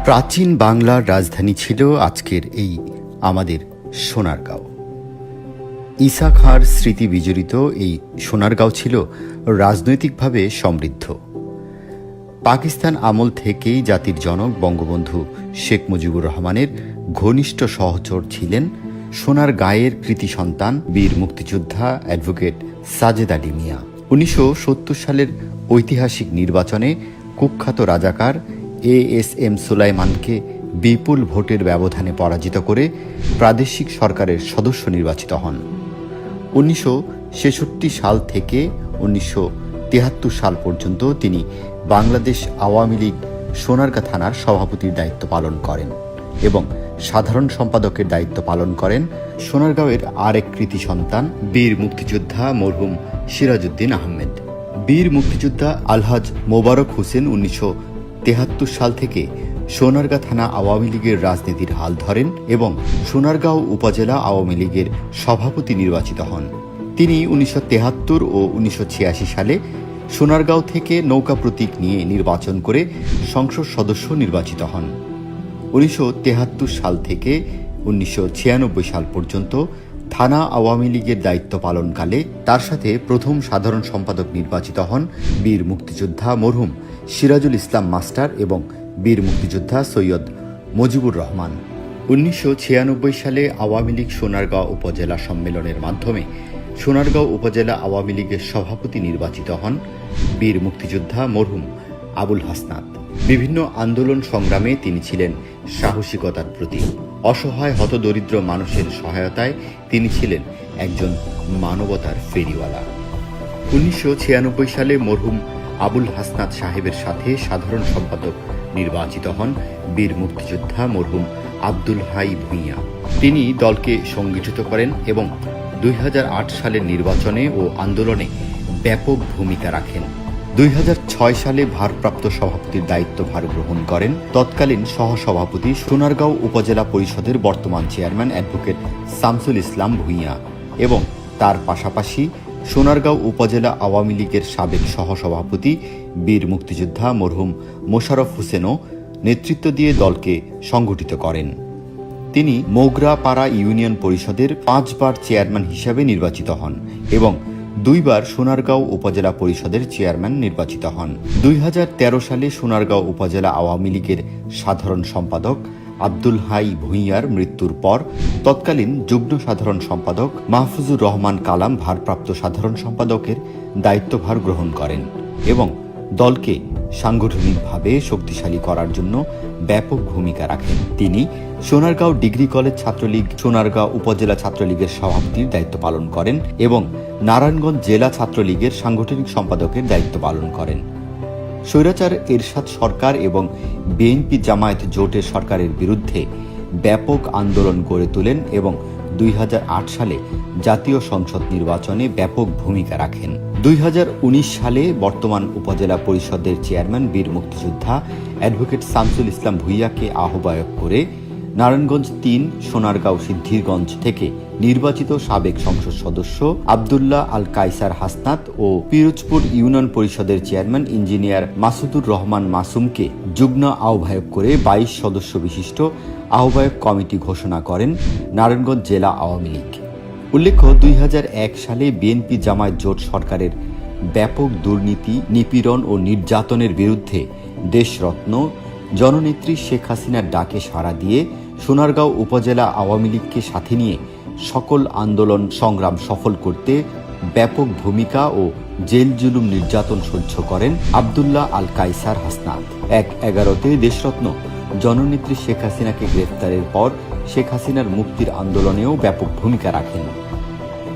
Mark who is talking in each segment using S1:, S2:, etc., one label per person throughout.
S1: প্রাচীন বাংলার রাজধানী ছিল আজকের এই আমাদের সোনারগাঁও। ঈসা খাঁর স্মৃতি বিজড়িত এই সোনারগাঁও ছিল রাজনৈতিকভাবে সমৃদ্ধ। পাকিস্তান আমল থেকেই জাতির জনক বঙ্গবন্ধু শেখ মুজিবুর রহমানের ঘনিষ্ঠ সহচর ছিলেন সোনারগাঁয়ের কৃতি সন্তান বীর মুক্তিযোদ্ধা অ্যাডভোকেট সাজেদ আলী মিয়া। 1970 সালের ঐতিহাসিক নির্বাচনে কুখ্যাত রাজাকার ASM সুলাইমানকে বিপুল ভোটের ব্যবধানে পরাজিত করে প্রাদেশিক সরকারের সদস্য নির্বাচিত হন। 1966 সাল থেকে 1973 সাল পর্যন্ত তিনি বাংলাদেশ আওয়ামী লীগ সোনারগাঁ থানার সভাপতির দায়িত্ব পালন করেন এবং সাধারণ সম্পাদকের দায়িত্ব পালন করেন সোনারগাঁওয়ের আরেক কৃতি সন্তান বীর মুক্তিযোদ্ধা মরহুম সিরাজউদ্দিন আহমেদ। বীর মুক্তিযোদ্ধা আলহাজ মোবারক হোসেন 1973 সাল থেকে সোনারগাঁ থানা আওয়ামী লীগের রাজনীতির হাল ধরেন এবং সোনারগাঁও উপজেলা আওয়ামী লীগের সভাপতি নির্বাচিত হন। তিনি 1973 ও 1986 সালে সোনারগাঁও থেকে নৌকা প্রতীক নিয়ে নির্বাচন করে সংসদ সদস্য নির্বাচিত হন। 1973 সাল থেকে 1996 সাল পর্যন্ত থানা আওয়ামী লীগের দায়িত্ব পালনকালে তার সাথে প্রথম সাধারণ সম্পাদক নির্বাচিত হন বীর মুক্তিযোদ্ধা মরহুম সিরাজুল ইসলাম মাস্টার এবং বীর মুক্তিযোদ্ধা সৈয়দ মুজিবুর রহমান। 1996 সালে আওয়ামী লীগ সোনারগাঁও উপজেলা সম্মেলনের মাধ্যমে সোনারগাঁও উপজেলা আওয়ামী লীগের সভাপতি নির্বাচিত হন বীর মুক্তিযোদ্ধা মরহুম আবুল হাসনাত। বিভিন্ন আন্দোলন সংগ্রামে তিনি ছিলেন সাহসিকতার প্রতীক। অসহায় হতদরিদ্র মানুষের সহায়তায় তিনি ছিলেন একজন মানবতার ফেরিওয়ালা। 1996 সালে মরহুম আবুল হাসনাত সাহেবের সাথে সাধারণ সম্পাদক নির্বাচিত হন বীর মুক্তিযোদ্ধা মরহুম আব্দুল হাই ভূঁইয়া। তিনি দলকে সংগঠিত করেন এবং 2008 সালের নির্বাচনে ও আন্দোলনে ব্যাপক ভূমিকা রাখেন। 2006 সালে ভারপ্রাপ্ত সভাপতির দায়িত্বভার গ্রহণ করেন তৎকালীন সহসভাপতি সোনারগাঁও উপজেলা পরিষদের বর্তমান চেয়ারম্যান অ্যাডভোকেট শামসুল ইসলাম ভূঁইয়া এবং তার পাশাপাশি সোনারগাঁও উপজেলা আওয়ামী লীগের সাবেক সহসভাপতি বীর মুক্তিযোদ্ধা মরহুম মোশাররফ হোসেনও নেতৃত্ব দিয়ে দলকে সংগঠিত করেন। তিনি মোগরাপাড়া ইউনিয়ন পরিষদের 5 বার চেয়ারম্যান হিসাবে নির্বাচিত হন এবং 2 বার সোনারগাঁও উপজেলা পরিষদের চেয়ারম্যান নির্বাচিত হন। 2013 সালে সোনারগাঁও উপজেলা আওয়ামী লীগের সাধারণ সম্পাদক আব্দুল হাই ভূঁইয়ার মৃত্যুর পর তৎকালীন যুগ্ম সাধারণ সম্পাদক মাহফুজুর রহমান কালাম ভারপ্রাপ্ত সাধারণ সম্পাদকের দায়িত্বভার গ্রহণ করেন এবং দলকে সাংগঠনিকভাবে শক্তিশালী করার জন্য ব্যাপক ভূমিকা রাখেন। তিনি সোনারগাঁও ডিগ্রি কলেজ ছাত্রলীগ, সোনারগাঁও উপজেলা ছাত্রলীগের সভাপতির দায়িত্ব পালন করেন এবং নারায়ণগঞ্জ জেলা ছাত্রলীগের সাংগঠনিক সম্পাদকের দায়িত্ব পালন করেন। স্বৈরাচার এরশাদ সরকার এবং বিএনপি জামায়াত জোটের সরকারের বিরুদ্ধে ব্যাপক আন্দোলন গড়ে তোলেন এবং 2008 সালে জাতীয় সংসদ নির্বাচনে ব্যাপক ভূমিকা রাখেন। 2019 সালে বর্তমান উপজেলা পরিষদের চেয়ারম্যান বীর মুক্তিযোদ্ধা অ্যাডভোকেট শামসুল ইসলাম ভূঁইয়াকে আহ্বায়ক করে নারায়ণগঞ্জ 3 সোনারগাঁও সিদ্ধিরগঞ্জ থেকে নির্বাচিত সাবেক সংসদ সদস্য আব্দুল্লাহ আল কায়সার হাসনাত ও পিরোজপুর ইউনিয়ন পরিষদের চেয়ারম্যান ইঞ্জিনিয়ার মাসুদুর রহমান মাসুমকে যুগ্ম আহ্বায়ক করে 22 সদস্য বিশিষ্ট আহ্বায়ক কমিটি ঘোষণা করেন নারায়ণগঞ্জ জেলা আওয়ামী লীগ। উল্লেখ্য 2001 সালে বিএনপি জামায়াত জোট সরকারের ব্যাপক দুর্নীতি, নিপীড়ন ও নির্যাতনের বিরুদ্ধে দেশরত্ন জননেত্রী শেখ হাসিনার ডাকে সাড়া দিয়ে সোনারগাঁও উপজেলা আওয়ামী লীগকে সাথে নিয়ে সকল আন্দোলন সংগ্রাম সফল করতে ব্যাপক ভূমিকা ও জেল জুলুম নির্যাতন সহ্য করেন আব্দুল্লাহ আল কায়সার হাসনাত। 1/11-তে দেশরত্ন জননেত্রী শেখ হাসিনাকে গ্রেফতারের পর শেখ হাসিনার মুক্তির আন্দোলনেও ব্যাপক ভূমিকা রাখেন।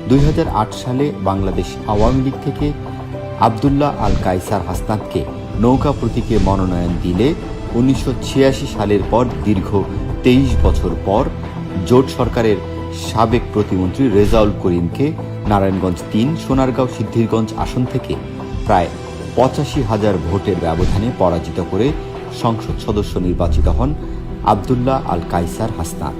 S1: 2008 সালে বাংলাদেশ আওয়ামী লীগ থেকে আব্দুল্লাহ আল কায়সার হাসনাতকে নৌকা প্রতীকে মনোনয়ন দিলে 1986 সালের পর দীর্ঘ 23 বছর পর জোট সরকারের সাবেক প্রতিমন্ত্রী রেজাউল করিমকে নারায়ণগঞ্জ 3 সোনারগাঁও সিদ্ধিরগঞ্জ আসন থেকে প্রায় 85,000 ভোটের ব্যবধানে পরাজিত করে সংসদ সদস্য নির্বাচিত হন আব্দুল্লাহ আল কায়সার হাসনাত।